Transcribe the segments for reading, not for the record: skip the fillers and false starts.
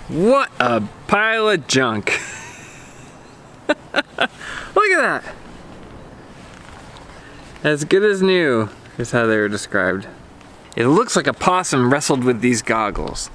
What a pile of junk. Look at that. As good as new is how they were described. It looks like a possum wrestled with these goggles.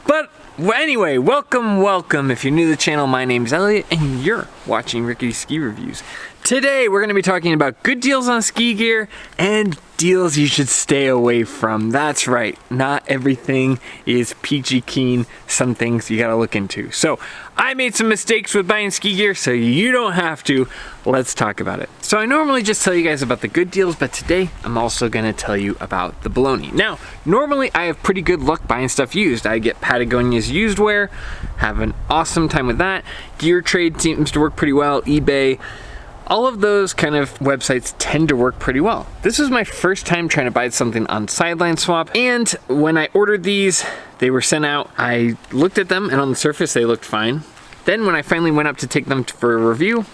But anyway, welcome. If you're new to the channel, my name's Elliott and you're watching Rickety Ski Reviews. Today we're going to be talking about good deals on ski gear and deals you should stay away from. That's right, not everything is peachy keen. Some things you gotta look into. So I made some mistakes with buying ski gear, so you don't have to. Let's talk about it. So I normally just tell you guys about the good deals, but today I'm also gonna tell you about the baloney. Now, normally I have pretty good luck buying stuff used. I get Patagonia's used wear, have an awesome time with that. Gear Trade seems to work pretty well, eBay. All of those kind of websites tend to work pretty well. This was my first time trying to buy something on Sidelineswap, and when I ordered these, they were sent out. I looked at them, and on the surface, they looked fine. Then when I finally went up to take them for a review,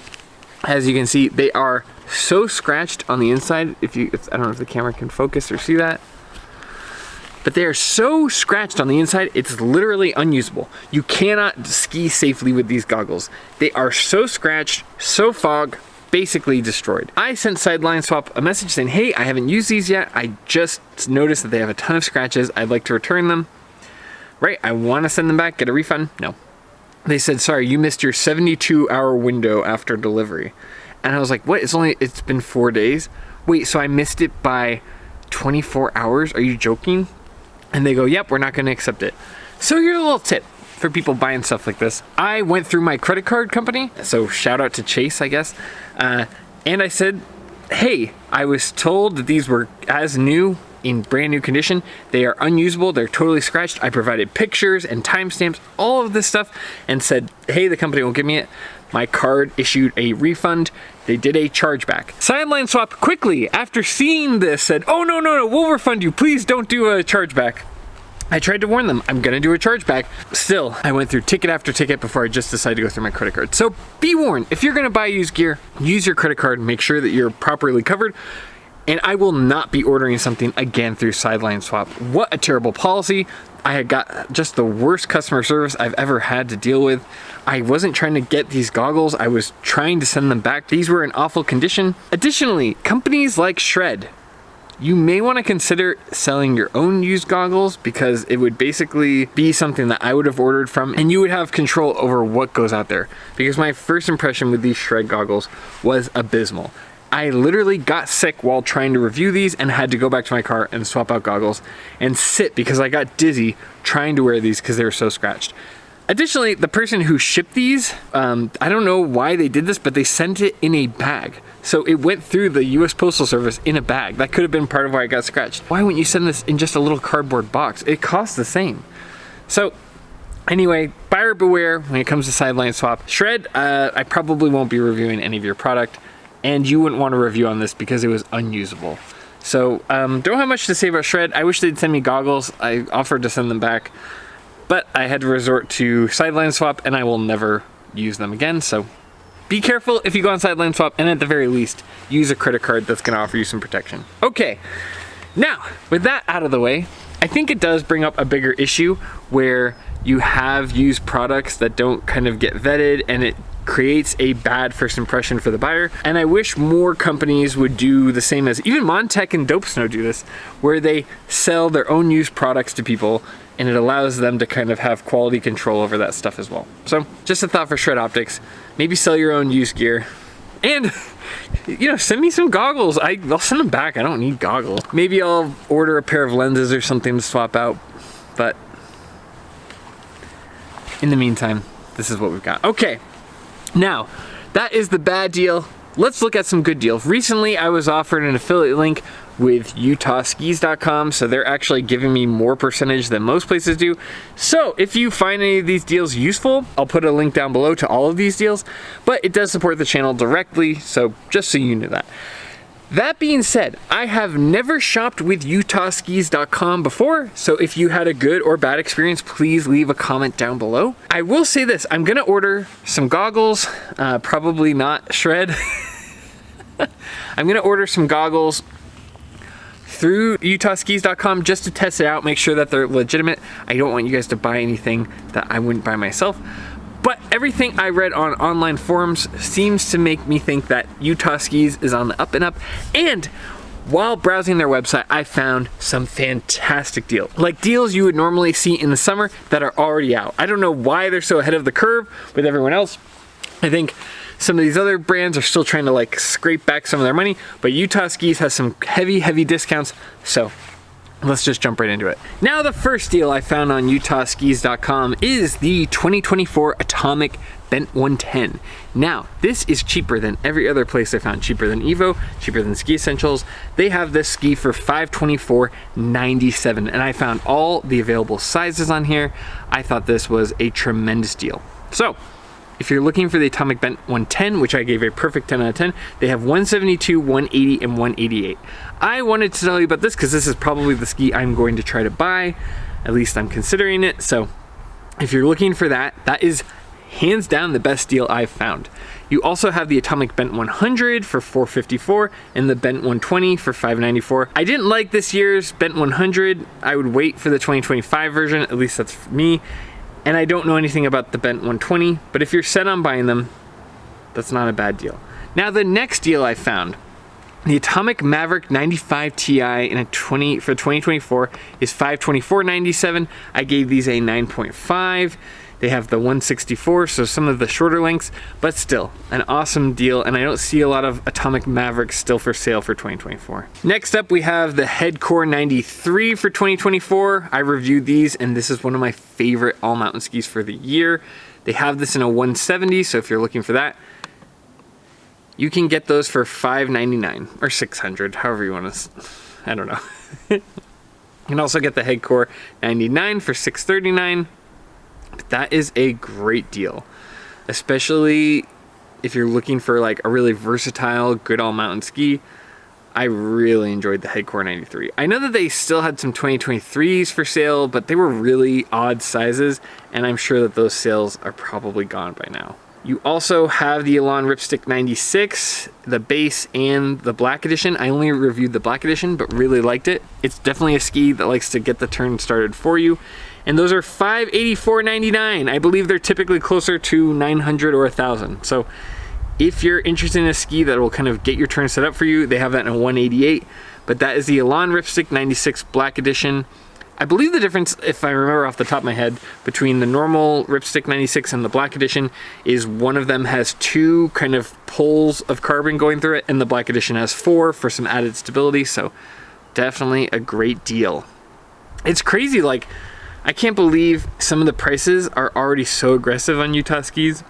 as you can see, they are so scratched on the inside. I don't know if the camera can focus or see that, but they are so scratched on the inside, it's literally unusable. You cannot ski safely with these goggles. They are so scratched, so fogged, basically destroyed. I sent Sidelineswap a message saying, hey, I haven't used these yet. I just noticed that they have a ton of scratches. I'd like to return them. Right, I want to send them back, get a refund. No. They said, sorry, you missed your 72-hour window after delivery. And I was like, what? It's been 4 days? Wait, so I missed it by 24 hours? Are you joking? And they go, yep, we're not going to accept it. So here's a little tip for people buying stuff like this. I went through my credit card company, so shout out to Chase, I guess, and I said, hey, I was told that these were as new, in brand new condition. They are unusable, they're totally scratched. I provided pictures and timestamps, all of this stuff, and said, hey, the company will give me it. My card issued a refund. They did a chargeback. Sidelineswap quickly, after seeing this, said, oh, no, we'll refund you. Please don't do a chargeback. I tried to warn them, I'm gonna do a chargeback. Still, I went through ticket after ticket before I just decided to go through my credit card. So be warned, if you're gonna buy used gear, use your credit card, make sure that you're properly covered, and I will not be ordering something again through Sidelineswap. What a terrible policy. I had got just the worst customer service I've ever had to deal with. I wasn't trying to get these goggles, I was trying to send them back. These were in awful condition. Additionally, companies like Shred, you may want to consider selling your own used goggles because it would basically be something that I would have ordered from and you would have control over what goes out there. Because my first impression with these Shred goggles was abysmal. I literally got sick while trying to review these and had to go back to my car and swap out goggles and sit because I got dizzy trying to wear these because they were so scratched. Additionally, the person who shipped these, I don't know why they did this, but they sent it in a bag. So it went through the US Postal Service in a bag. That could have been part of why I got scratched. Why wouldn't you send this in just a little cardboard box? It costs the same. So anyway, buyer beware when it comes to Sidelineswap. Shred, I probably won't be reviewing any of your product, and you wouldn't want to review on this because it was unusable. So don't have much to say about Shred. I wish they'd send me goggles. I offered to send them back, but I had to resort to Sidelineswap and I will never use them again. So be careful if you go on Sidelineswap, and at the very least, use a credit card that's gonna offer you some protection. Okay, now, with that out of the way, I think it does bring up a bigger issue where you have used products that don't kind of get vetted and it creates a bad first impression for the buyer. And I wish more companies would do the same as, even Montech and Dope Snow do this, where they sell their own used products to people and it allows them to kind of have quality control over that stuff as well. So just a thought for Shred Optics, maybe sell your own used gear and send me some goggles. I'll send them back, I don't need goggles. Maybe I'll order a pair of lenses or something to swap out, but in the meantime, this is what we've got. Okay, now that is the bad deal. Let's look at some good deals. Recently, I was offered an affiliate link with UtahSkis.com, so they're actually giving me more percentage than most places do. So if you find any of these deals useful, I'll put a link down below to all of these deals, but it does support the channel directly, so just so you knew that. That being said, I have never shopped with UtahSkis.com before, so if you had a good or bad experience, please leave a comment down below. I will say this, I'm gonna order some goggles, probably not Shred. I'm gonna order some goggles through utahskis.com just to test it out, make sure that they're legitimate. I don't want you guys to buy anything that I wouldn't buy myself. But everything I read on online forums seems to make me think that Utah Skis is on the up and up. And while browsing their website, I found some fantastic deals. Like deals you would normally see in the summer that are already out. I don't know why they're so ahead of the curve with everyone else. I think some of these other brands are still trying to like scrape back some of their money, but Utah Skis has some heavy discounts. So let's just jump right into it. Now, the first deal I found on utahskis.com is the 2024 Atomic Bent 110. Now, this is cheaper than every other place I found. Cheaper than Evo, cheaper than Ski Essentials. They have this ski for $524.97, and I found all the available sizes on here. I thought this was a tremendous deal. So, if you're looking for the Atomic Bent 110, which I gave a perfect 10 out of 10, they have 172, 180, and 188. I wanted to tell you about this because this is probably the ski I'm going to try to buy. At least I'm considering it. So if you're looking for that, that is hands down the best deal I've found. You also have the Atomic Bent 100 for $454 and the Bent 120 for $594. I didn't like this year's Bent 100. I would wait for the 2025 version, at least that's for me. And I don't know anything about the Bent 120, but if you're set on buying them, that's not a bad deal. Now, the next deal I found, the Atomic Maverick 95 Ti in a 20 for 2024 is $524.97. I gave these a 9.5. They have the 164, so some of the shorter lengths, but still an awesome deal. And I don't see a lot of Atomic Mavericks still for sale for 2024. Next up, we have the Headcore 93 for 2024. I reviewed these, and this is one of my favorite all mountain skis for the year. They have this in a 170, so if you're looking for that, you can get those for $599 or $600, however you want to, I don't know. You can also get the Headcore 99 for $639. But that is a great deal, especially if you're looking for like a really versatile, good all mountain ski. I really enjoyed the Headcore 93. I know that they still had some 2023s for sale, but they were really odd sizes, and I'm sure that those sales are probably gone by now. You also have the Elan Ripstick 96, the base and the black edition. I only reviewed the black edition, but really liked it. It's definitely a ski that likes to get the turn started for you. And those are $584.99. I believe they're typically closer to $900 or $1,000. So if you're interested in a ski that will kind of get your turn set up for you, they have that in a 188. But that is the Elan Ripstick 96 Black Edition. I believe the difference, if I remember off the top of my head, between the normal Ripstick 96 and the Black Edition is one of them has two kind of poles of carbon going through it, and the Black Edition has four for some added stability. So definitely a great deal. It's crazy, like, I can't believe some of the prices are already so aggressive on Utah Skis.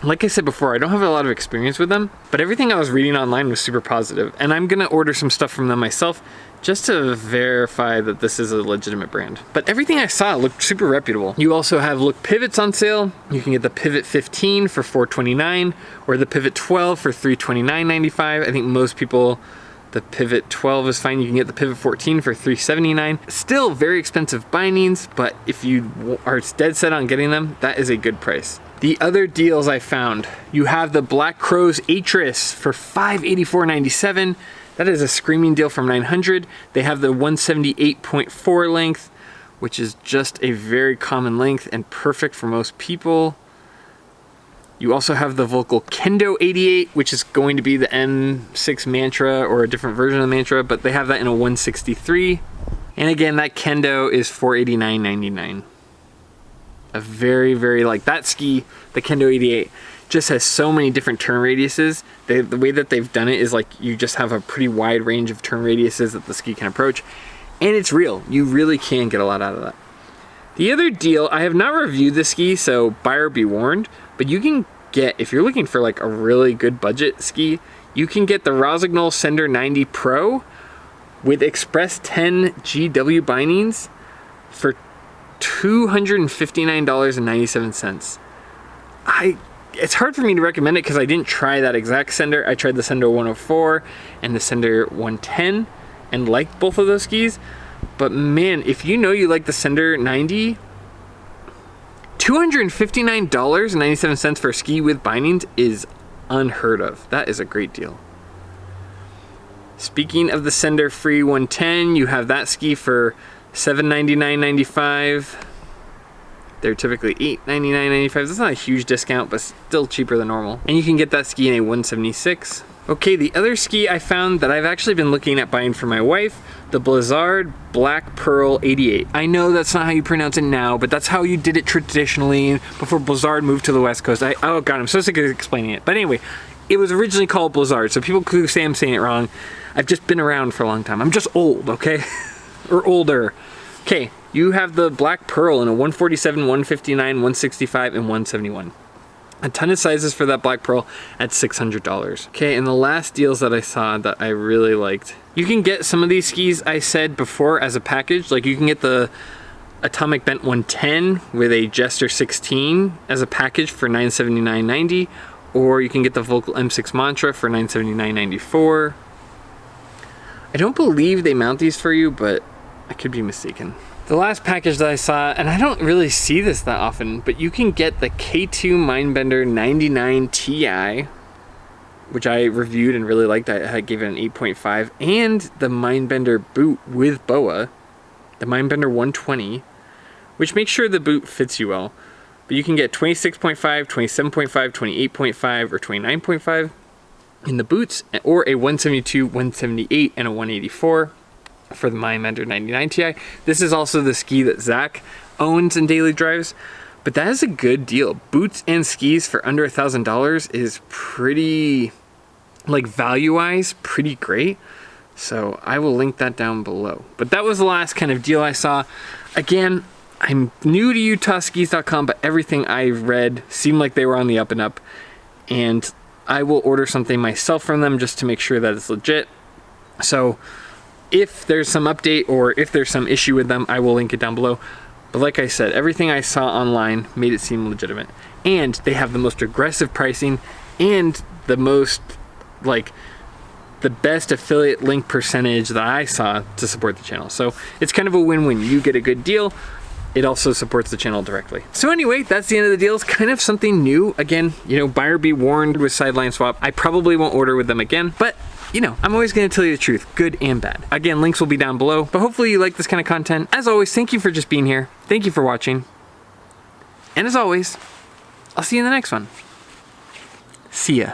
Like I said before, I don't have a lot of experience with them, but everything I was reading online was super positive, and I'm gonna order some stuff from them myself just to verify that this is a legitimate brand. But everything I saw looked super reputable. You also have Look pivots on sale. You can get the Pivot 15 for $429 or the Pivot 12 for $329.95. I think most people, the Pivot 12 is fine. You can get the Pivot 14 for $379. Still very expensive bindings, but if you are dead set on getting them, that is a good price. The other deals I found, you have the Black Crow's Atris for $584.97. That is a screaming deal from $900. They have the 178.4 length, which is just a very common length and perfect for most people. You also have the Volkl Kendo 88, which is going to be the M6 Mantra or a different version of the Mantra, but they have that in a 163. And again, that Kendo is $489.99. A very, very, like that ski, the Kendo 88, just has so many different turn radiuses. The way that they've done it is like you just have a pretty wide range of turn radiuses that the ski can approach. And it's real. You really can get a lot out of that. The other deal, I have not reviewed the ski, so buyer be warned, but you can get, if you're looking for like a really good budget ski, you can get the Rossignol Sender 90 Pro with Express 10 GW bindings for $259.97. It's hard for me to recommend it because I didn't try that exact Sender. I tried the Sender 104 and the Sender 110 and liked both of those skis. But man, if you know you like the Sender 90, $259.97 for a ski with bindings is unheard of. That is a great deal. Speaking of the Sender Free 110, you have that ski for $799.95. They're typically $899.95. That's not a huge discount, but still cheaper than normal. And you can get that ski in a 176. Okay, the other ski I found that I've actually been looking at buying for my wife, the Blizzard Black Pearl 88. I know that's not how you pronounce it now, but that's how you did it traditionally before Blizzard moved to the West Coast. Oh God, I'm so sick of explaining it. But anyway, it was originally called Blizzard, so people could say I'm saying it wrong. I've just been around for a long time. I'm just old, okay? Or older. Okay, you have the Black Pearl in a 147, 159, 165, and 171. A ton of sizes for that Black Pearl at $600. Okay, and the last deals that I saw that I really liked. You can get some of these skis I said before as a package. Like you can get the Atomic Bent 110 with a Jester 16 as a package for $979.90. Or you can get the Volkl M6 Mantra for $979.94. I don't believe they mount these for you, but I could be mistaken. The last package that I saw, and I don't really see this that often, but you can get the K2 Mindbender 99 Ti, which I reviewed and really liked. I gave it an 8.5, and the Mindbender boot with BOA, the Mindbender 120, which makes sure the boot fits you well. But you can get 26.5, 27.5, 28.5, or 29.5 in the boots, or a 172, 178, and a 184. For the Mindbender 99 Ti. This is also the ski that Zach owns and daily drives, but that is a good deal. Boots and skis for under $1,000 is pretty, like value-wise, pretty great. So I will link that down below. But that was the last kind of deal I saw. Again, I'm new to UtahSkis.com, but everything I read seemed like they were on the up and up. And I will order something myself from them just to make sure that it's legit. So if there's some update or if there's some issue with them, I will link it down below. But like I said, everything I saw online made it seem legitimate. And they have the most aggressive pricing and the most, like, the best affiliate link percentage that I saw to support the channel. So it's kind of a win-win. You get a good deal. It also supports the channel directly. So anyway, that's the end of the deal. It's kind of something new. Again, you know, buyer be warned with Sidelineswap. I probably won't order with them again, but you know, I'm always going to tell you the truth, good and bad. Again, links will be down below, but hopefully you like this kind of content. As always, thank you for just being here. Thank you for watching. And as always, I'll see you in the next one. See ya.